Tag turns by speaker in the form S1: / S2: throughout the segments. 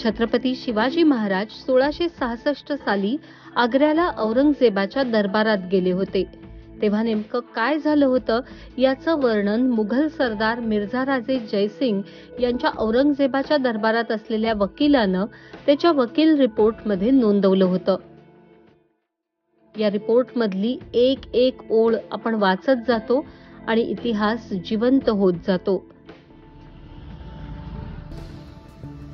S1: छत्रपती शिवाजी महाराज 1666 साली आग्र्याला औरंगजेबाच्या दरबारात गेले होते. तेव्हा नेमकं काय झालं होतं याचं वर्णन मुघल सरदार मिर्झा राजे जयसिंग यांच्या औरंगजेबाच्या दरबारात असलेल्या वकिलानं त्याच्या वकील रिपोर्टमध्ये नोंदवलं होतं. या रिपोर्टमधली एक एक ओळ आपण वाचत जातो आणि इतिहास जिवंत होत जातो.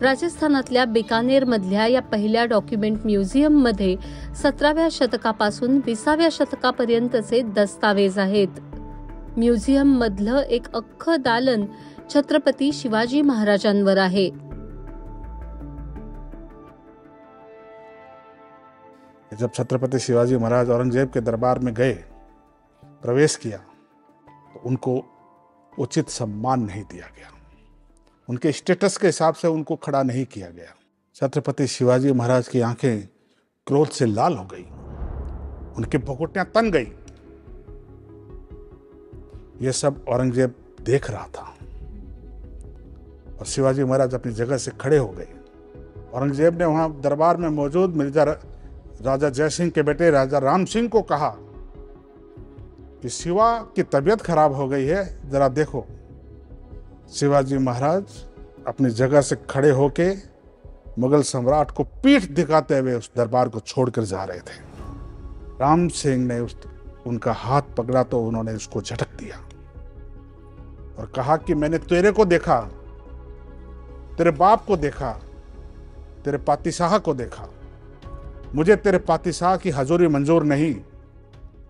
S1: राजस्थानातल्या बिकानेर मधल्या या पहिल्या डॉक्युमेंट म्युझियम मध्ये 17व्या शतकापासून 20व्या शतकापर्यंतचे दस्तावेज आहेत. म्युझियम मधलं एक अख्खं दालन छत्रपती शिवाजी महाराजांवर आहे.
S2: जब छत्रपति शिवाजी महाराज औरंगजेब के दरबार में गए, प्रवेश किया, तो उनको उचित सम्मान नहीं दिया गया. उनके स्टेटस के हिसाब से उनको खड़ा नहीं किया गया. छत्रपति शिवाजी महाराज की आंखें क्रोध से लाल हो गई, उनकी भुकुटियां तन गई. ये सब औरंगजेब देख रहा था और शिवाजी महाराज अपनी जगह से खड़े हो गए. औरंगजेब ने वहां दरबार में मौजूद मिर्जा राजा जयसिंह के बेटे राजा राम सिंह को कहा कि शिवा की तबीयत खराब हो गई है, जरा देखो. शिवाजी महाराज अपनी जगह से खड़े होके मुगल सम्राट को पीठ दिखाते हुए उस दरबार को छोड़कर जा रहे थे. राम सिंह ने उनका हाथ पकड़ा तो उन्होंने उसको झटक दिया और कहा कि मैंने तेरे को देखा, तेरे बाप को देखा, तेरे पातिशाह को देखा. मुझे तेरे पातिशाह की हजूरी मंजूर नहीं.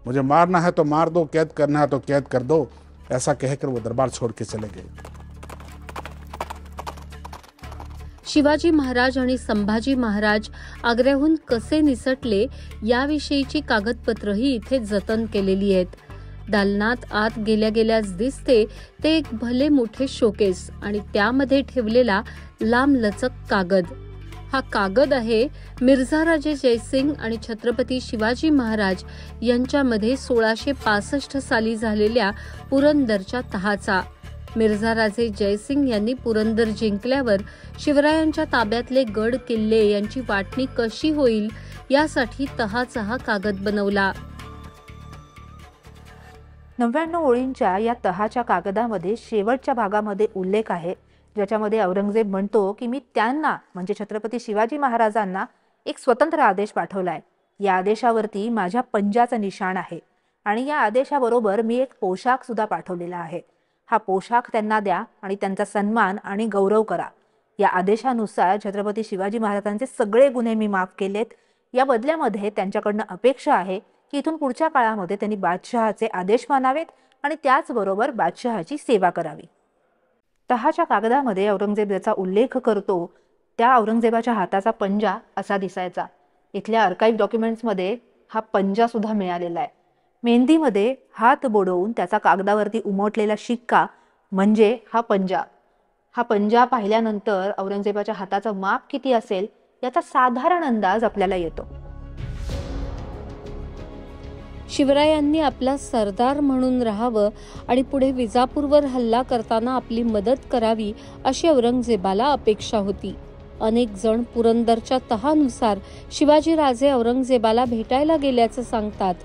S2: मुझे मारना है तो मार दो, कैद करना है तो कैद कर दो. ऐसा कहकर वो दरबार छोड़ के चले गए.
S1: शिवाजी महाराज आणि संभाजी महाराज आग्र्याहून कसे निसटले याविषयीची कागदपत्रही इथे जतन केलेली आहेत. दालनात आत गेल्या गेल्याच दिसते ते एक भले मोठे शोकेस आणि त्यामध्ये ठेवलेला लांबलचक कागद. हा कागद आहे मिर्झा राजे जयसिंग आणि छत्रपती शिवाजी महाराज यांच्यामध्ये 1665 साली झालेल्या पुरंदरच्या तहाचा. मिर्झा राजे जयसिंग यांनी पुरंदर जिंकल्यावर शिवरायांच्या ताब्यातले गड किल्ले यांची वाटणी कशी होईल यासाठी तहाचा हा कागद बनवला.
S3: 99 ओळींच्या या तहाच्या कागदामध्ये शेवटच्या भागामध्ये उल्लेख आहे, ज्याच्यामध्ये औरंगजेब म्हणतो की मी त्यांना म्हणजे छत्रपती शिवाजी महाराजांना एक स्वतंत्र आदेश पाठवलाय. या आदेशावरती माझ्या पंजाचं निशाण आहे आणि या आदेशाबरोबर मी एक पोशाख सुद्धा पाठवलेला आहे. हा पोशाख त्यांना द्या आणि त्यांचा सन्मान आणि गौरव करा. या आदेशानुसार छत्रपती शिवाजी महाराजांचे सगळे गुन्हे मी माफ केलेत. या बदल्यामध्ये त्यांच्याकडनं अपेक्षा आहे की इथून पुढच्या काळामध्ये त्यांनी बादशहाचे आदेश मानावेत आणि त्याचबरोबर बादशहाची सेवा करावी. तहाच्या कागदामध्ये औरंगजेब याचा उल्लेख करतो त्या औरंगजेबाच्या हाताचा पंजा असा दिसायचा. इथल्या आर्काइव्ह डॉक्युमेंट्समध्ये हा पंजा सुद्धा मिळालेला आहे. मेहंदीमध्ये हात बोडवून त्याचा कागदावरती उमटलेला शिक्का म्हणजे हा पंजा. हा पंजा पाहिल्यानंतर औरंगजेबाच्या हाताचं माप किती असेल याचा साधारण अंदाज आपल्याला येतो.
S1: शिवरायांनी आपला सरदार म्हणून राहावं आणि पुढे विजापूरवर हल्ला करताना आपली मदत करावी अशी औरंगजेबाला अपेक्षा होती. अनेक जण पुरंदरच्या तहानुसार शिवाजी राजे औरंगजेबाला भेटायला गेल्याचं सांगतात.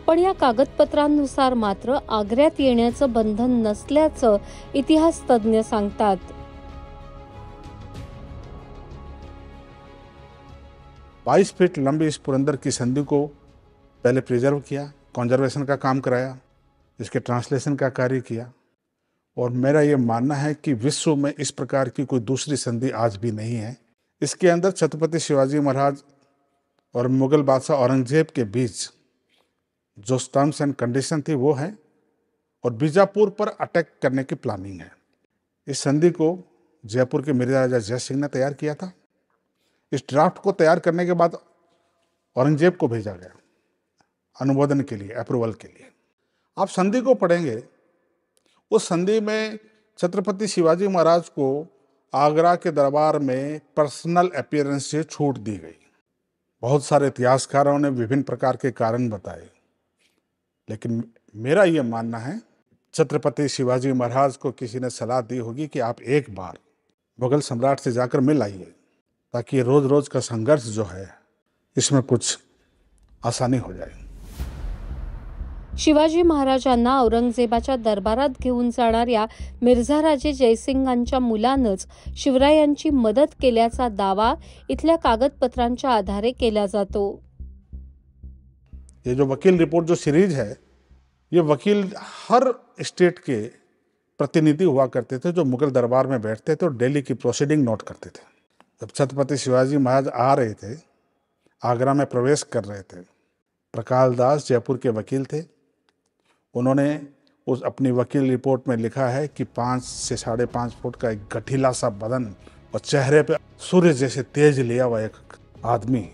S1: पण या कागदपत्रांनुसार मात्र आग्र्यात येण्याचं बंधन नसल्याचं इतिहास तज्ञ सांगतात.
S2: 22 फीट लंबी इस पुरंदर की संधि को पहले प्रिजर्व किया, कंजर्वेशन का काम कराया, इसके ट्रांसलेशन का कार्य किया और मेरा ये मानना है कि विश्व में इस प्रकार की कोई दूसरी संधि आज भी नहीं है. इसके अंदर छत्रपति शिवाजी महाराज और मुगल बादशाह औरंगजेब के बीच जो टर्म्स एंड कंडीशन थी वो है और बीजापुर पर अटैक करने की प्लानिंग है. इस संधि को जयपुर के मिर्जा राजा जय सिंह ने तैयार किया था. इस ड्राफ्ट को तैयार करने के बाद औरंगजेब को भेजा गया अनुमोदन के लिए, अप्रूवल के लिए. आप संधि को पढ़ेंगे, उस संधि में छत्रपति शिवाजी महाराज को आगरा के दरबार में पर्सनल अपीयरेंस से छूट दी गई. बहुत सारे इतिहासकारों ने विभिन्न प्रकार के कारण बताए, लेकिन मेरा ये मानना है छत्रपति शिवाजी महाराज को किसी ने सलाह दी होगी कि आप एक बार मुगल सम्राट से जाकर मिल आइए, ताकि रोज रोज का संघर्ष जो है इसमें कुछ आसानी हो जाए।
S1: शिवाजी महाराजांना औरंगजेबाच्या दरबारात घेऊन जाणाऱ्या मिर्झाराजे जयसिंगांच्या मुलानंच शिवरायांची मदत केल्याचा दावा इथल्या कागदपत्रांच्या आधारे केला जातो।
S2: ये जो वकील रिपोर्ट जो सीरीज है, ये वकील हर स्टेट के प्रतिनिधि हुआ करते थे जो मुगल दरबार में बैठते थे और दिल्ली की प्रोसीडिंग नोट करते थे। जब छत्रपति शिवाजी महाराज आ रहे थे, आगरा में प्रवेश कर रहे थे, प्रकाश दास जयपुर के वकील थे। उन्होंने उस अपनी वकील रिपोर्ट में लिखा है कि 5 से 5.5 फुट का एक गठीला सा बदन और चेहरे पे सूर्य जैसे तेज लिया हुआ एक आदमी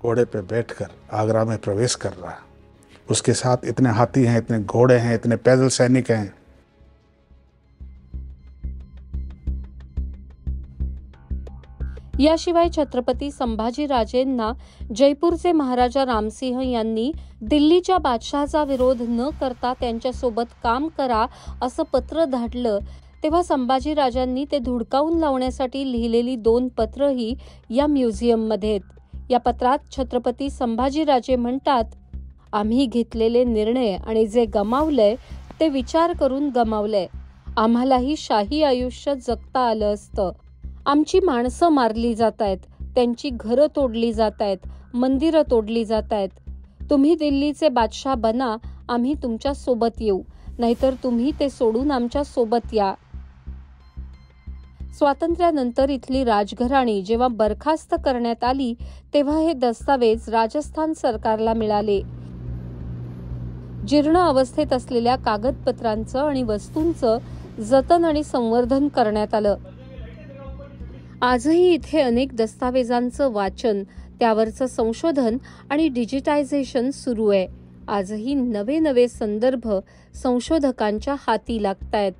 S2: घोड़े पे बैठकर आगरा में प्रवेश कर रहा है। उसके साथ इतने हाथी हैं, इतने घोड़े हैं, इतने पैदल सैनिक हैं।
S1: याशिवाय छत्रपती संभाजीराजेंना जयपूरचे महाराजा रामसिंह यांनी दिल्लीच्या बादशहाचा विरोध न करता त्यांच्यासोबत काम करा असं पत्र धाडलं, तेव्हा संभाजीराजांनी ते धुडकावून लावण्यासाठी लिहिलेली 2 पत्रही या म्युझियममध्ये आहेत। या पत्रात छत्रपती संभाजीराजे म्हणतात, आम्ही घेतलेले निर्णय आणि जे गमावलंय ते विचार करून गमावलंय। आम्हालाही शाही आयुष्य जगता आलं असतं। आमची माणसं मारली जातायत, त्यांची घरं तोडली जातायत, मंदिरं तोडली जातायत। तुम्ही दिल्लीचे बादशाह बना, आम्ही तुमच्या सोबत येऊ, नाहीतर तुम्ही ते सोडून आमच्या सोबत या। स्वातंत्र्यानंतर इथली राजघराणी जेव्हा बरखास्त करण्यात आली तेव्हा हे दस्तावेज राजस्थान सरकारला मिळाले। जीर्ण अवस्थेत असलेल्या कागदपत्रांचं आणि वस्तूंचं जतन आणि संवर्धन करण्यात आलं। आजही इथे अनेक दस्तावेजांचं वाचन, त्यावरचं संशोधन आणि डिजिटायझेशन सुरू आहे। आजही नवे नवे संदर्भ संशोधकांच्या हाती लागतायत।